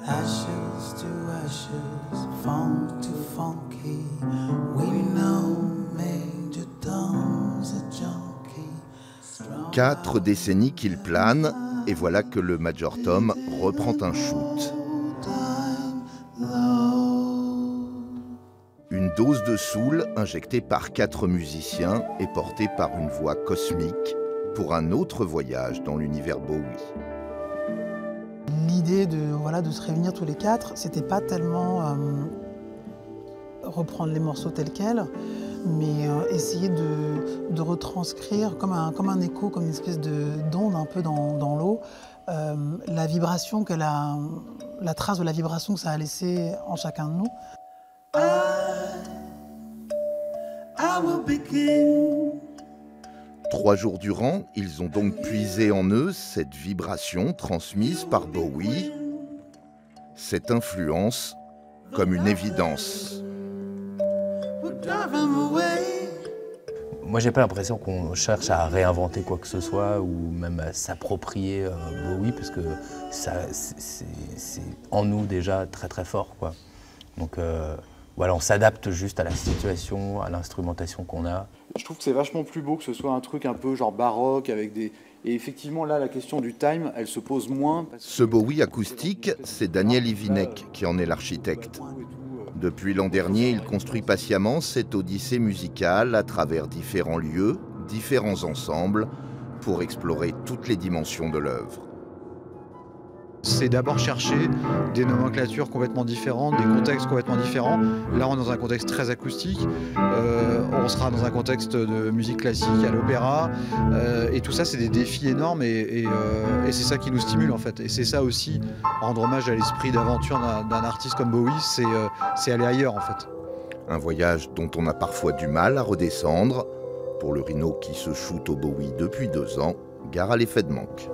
Ashes to ashes, funk to funky. We know Major Tom's a junkie. 4 décennies qu'il plane, et voilà que le Major Tom reprend un shoot. Une dose de soul injectée par 4 musiciens et portée par une voix cosmique pour un autre voyage dans l'univers Bowie. L'idée de se réunir tous les 4, c'était pas tellement reprendre les morceaux tels quels, mais essayer de retranscrire comme un écho, comme une espèce d'onde un peu dans l'eau, la vibration la trace de la vibration que ça a laissé en chacun de nous. I will begin. 3 jours durant, ils ont donc puisé en eux cette vibration transmise par Bowie, cette influence comme une évidence. Moi, j'ai pas l'impression qu'on cherche à réinventer quoi que ce soit ou même à s'approprier Bowie, parce que c'est en nous déjà très très fort, quoi. Donc voilà, on s'adapte juste à la situation, à l'instrumentation qu'on a. Je trouve que c'est vachement plus beau que ce soit un truc un peu genre baroque avec des... Et effectivement, là, la question du time, elle se pose moins. Ce Bowie acoustique, c'est Daniel Ivinek qui en est l'architecte. Depuis l'an dernier, il construit patiemment cette odyssée musicale à travers différents lieux, différents ensembles, pour explorer toutes les dimensions de l'œuvre. C'est d'abord chercher des nomenclatures complètement différentes, des contextes complètement différents. Là, on est dans un contexte très acoustique. On sera dans un contexte de musique classique, à l'opéra. Et tout ça, c'est des défis énormes et c'est ça qui nous stimule, en fait. Et c'est ça aussi, rendre hommage à l'esprit d'aventure d'un artiste comme Bowie, c'est aller ailleurs, en fait. Un voyage dont on a parfois du mal à redescendre. Pour le Rhino qui se shoot au Bowie depuis 2 ans, gare à l'effet de manque.